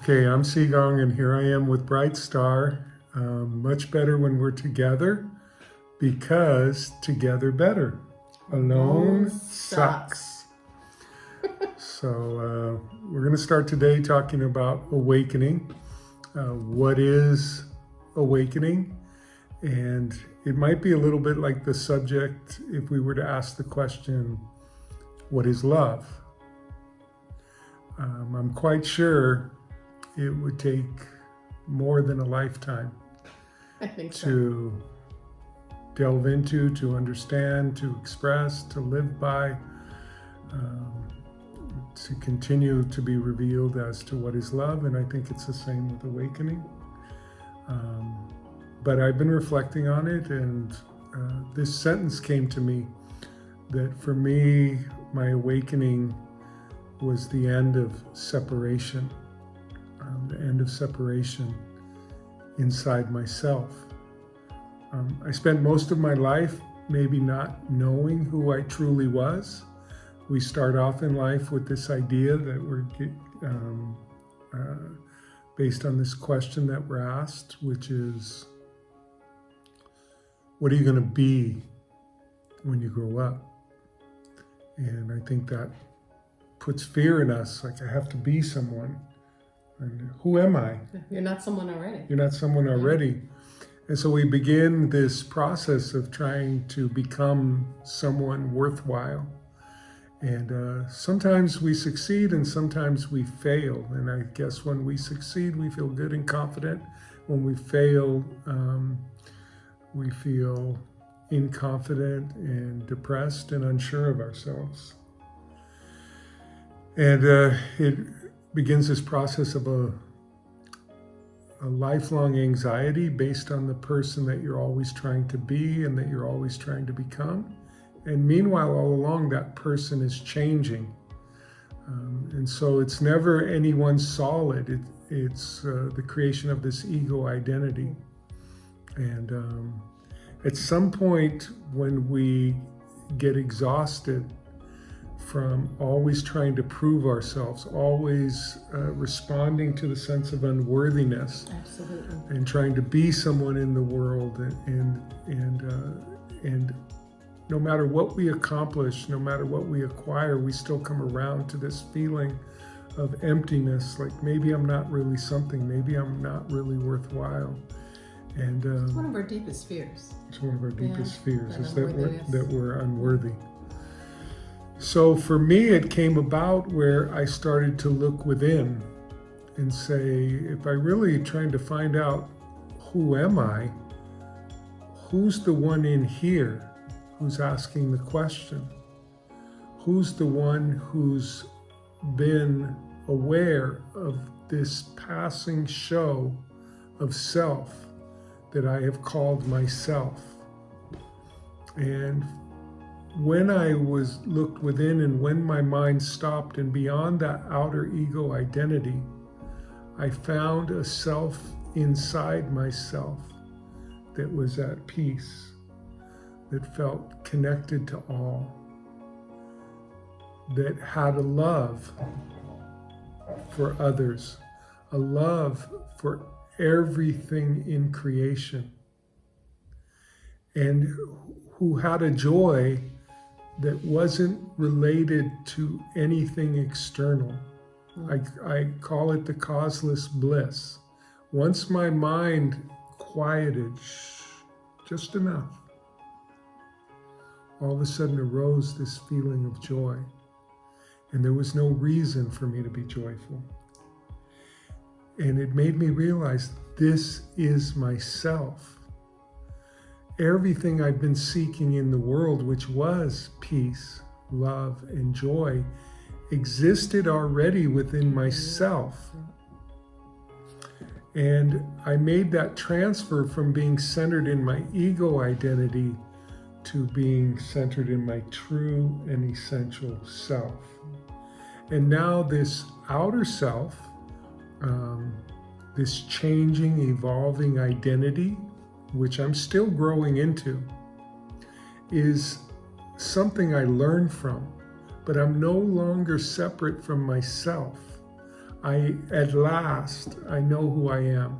Okay, I'm Gong, and here I am with Bright Star. Much better when we're together, because together better. Alone sucks. So we're going to start today talking about awakening. What is awakening? And it might be a little bit like the subject if we were to ask the question, what is love? I'm quite sure it would take more than a lifetime I think to delve into, to understand, to express, to live by, to continue to be revealed as to what is love. And I think it's the same with awakening. But I've been reflecting on it, and this sentence came to me that for me, my awakening was the end of separation. The end of separation inside myself. I spent most of my life maybe not knowing who I truly was. We start off in life with this idea that we're based on this question that we're asked, which is, what are you going to be when you grow up? And I think that puts fear in us, like I have to be someone. And who am I? You're not someone already. You're not someone already. And so we begin this process of trying to become someone worthwhile. And sometimes we succeed and sometimes we fail. And I guess when we succeed, we feel good and confident. When we fail, we feel inconfident and depressed and unsure of ourselves. And it begins this process of a lifelong anxiety based on the person that you're always trying to be and that you're always trying to become. And meanwhile, all along, that person is changing. And so it's never anyone solid. It's the creation of this ego identity. And at some point when we get exhausted from always trying to prove ourselves, always responding to the sense of unworthiness. Absolutely. And trying to be someone in the world, and no matter what we accomplish, no matter what we acquire, we still come around to this feeling of emptiness, like maybe I'm not really something, maybe I'm not really worthwhile. And it's one of our deepest fears. It's one of our deepest fears, is unworthiness. that we're unworthy. So for me, it came about where I started to look within and say, if I really trying to find out who am I, who's the one in here who's asking the question? Who's the one who's been aware of this passing show of self that I have called myself? And when I looked within, and when my mind stopped and beyond that outer ego identity, I found a self inside myself that was at peace, that felt connected to all, that had a love for others, a love for everything in creation, and who had a joy that wasn't related to anything external. I call it the causeless bliss. Once my mind quieted just enough, all of a sudden arose this feeling of joy. And there was no reason for me to be joyful. And it made me realize this is myself. Everything I've been seeking in the world, which was peace, love, and joy, existed already within myself. And I made that transfer from being centered in my ego identity to being centered in my true and essential self. And now this outer self, this changing, evolving identity, which I'm still growing into, is something I learned from, but I'm no longer separate from myself. At last, I know who I am,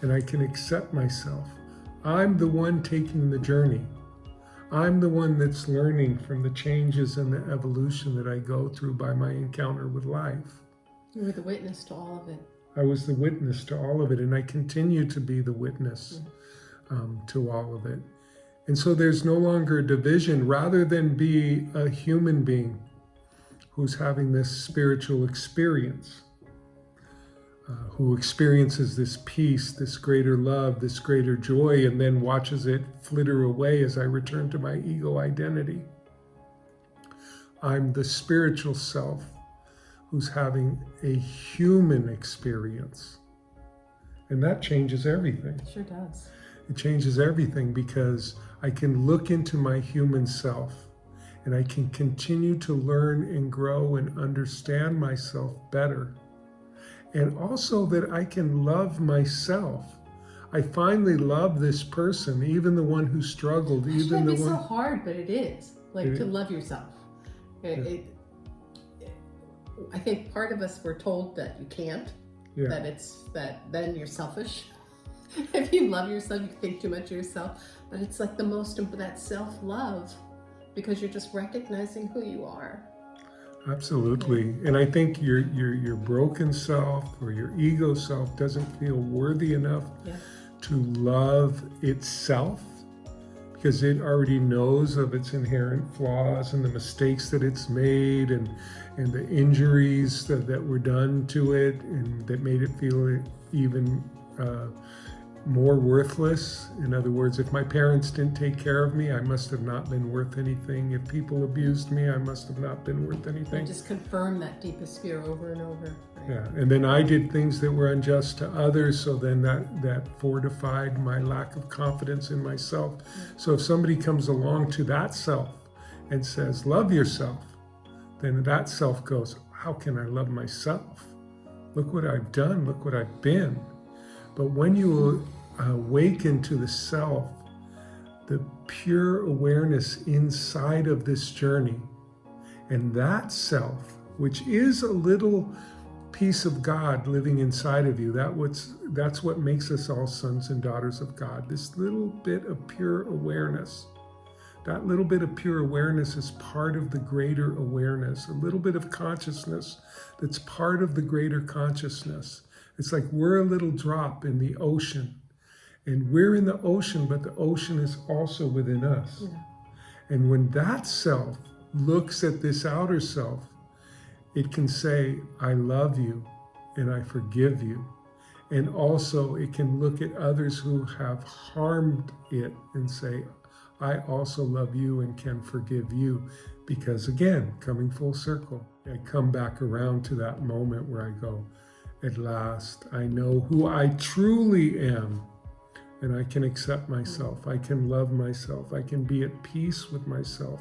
and I can accept myself. I'm the one taking the journey. I'm the one that's learning from the changes and the evolution that I go through by my encounter with life. You were the witness to all of it. I was the witness to all of it, and I continue to be the witness to all of it. And so there's no longer a division. Rather than be a human being who's having this spiritual experience, who experiences this peace, this greater love, this greater joy, and then watches it flitter away as I return to my ego identity. I'm the spiritual self who's having a human experience. And that changes everything. It sure does. It changes everything because I can look into my human self and I can continue to learn and grow and understand myself better. And also that I can love myself. I finally love this person, even the one who struggled, It even shouldn't the be so one. hard, but it is. Like to love yourself. I think part of us were told that you can't, Yeah. that then you're selfish. If you love yourself, you think too much of yourself. But it's like the most of that self-love because you're just recognizing who you are. Absolutely. And I think your broken self or your ego self doesn't feel worthy enough to love itself because it already knows of its inherent flaws and the mistakes that it's made and the injuries that were done to it and that made it feel even more worthless. In other words, if my parents didn't take care of me, I must have not been worth anything. If people abused me, I must have not been worth anything. And just confirm that deepest fear over and over. Right? Yeah, and then I did things that were unjust to others, so then that fortified my lack of confidence in myself. So if somebody comes along to that self and says, love yourself, then that self goes, how can I love myself? Look what I've done, look what I've been. But when you awaken to the self, the pure awareness inside of this journey, and that self, which is a little piece of God living inside of you, that's what makes us all sons and daughters of God. This little bit of pure awareness. That little bit of pure awareness is part of the greater awareness, a little bit of consciousness that's part of the greater consciousness. It's like we're a little drop in the ocean, and we're in the ocean, but the ocean is also within us. Yeah. And when that self looks at this outer self, it can say, I love you and I forgive you. And also it can look at others who have harmed it and say, I also love you and can forgive you. Because again, coming full circle, I come back around to that moment where I go, at last, I know who I truly am, and I can accept myself. I can love myself. I can be at peace with myself.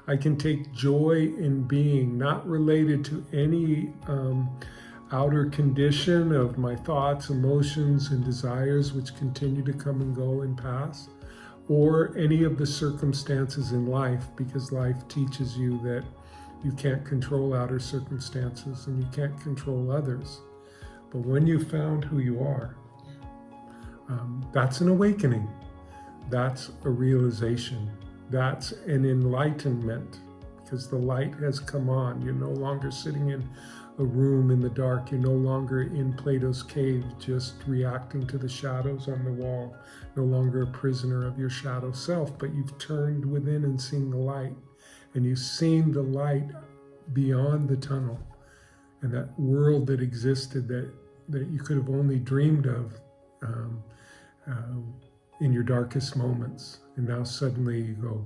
I can take joy in being, not related to any outer condition of my thoughts, emotions, and desires, which continue to come and go and pass, or any of the circumstances in life, because life teaches you that you can't control outer circumstances and you can't control others. But when you found who you are, that's an awakening. That's a realization. That's an enlightenment because the light has come on. You're no longer sitting in a room in the dark. You're no longer in Plato's cave just reacting to the shadows on the wall. No longer a prisoner of your shadow self, but you've turned within and seen the light. And you've seen the light beyond the tunnel. And that world that existed that you could have only dreamed of in your darkest moments. And now suddenly you go,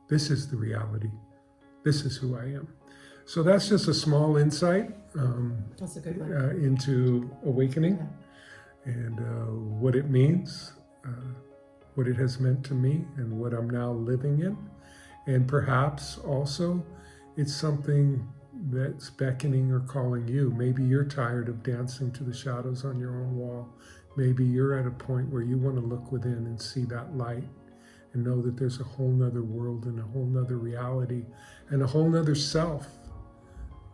this is the reality. This is who I am. So that's just a small insight that's a good one. into awakening and what it means, what it has meant to me and what I'm now living in. And perhaps also it's something that's beckoning or calling you. Maybe you're tired of dancing to the shadows on your own wall. Maybe you're at a point where you want to look within and see that light and know that there's a whole nother world and a whole nother reality and a whole nother self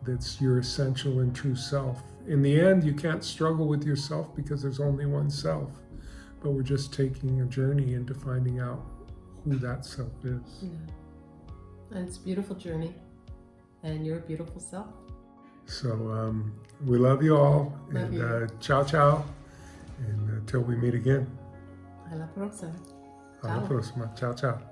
that's your essential and true self. In the end, you can't struggle with yourself because there's only one self, but we're just taking a journey into finding out who that self is. Yeah. And it's a beautiful journey, and you're a beautiful self. So we love you all, Love and you. ciao ciao, and until we meet again. Alla prossima. Alla Ciao. prossima. Ciao ciao.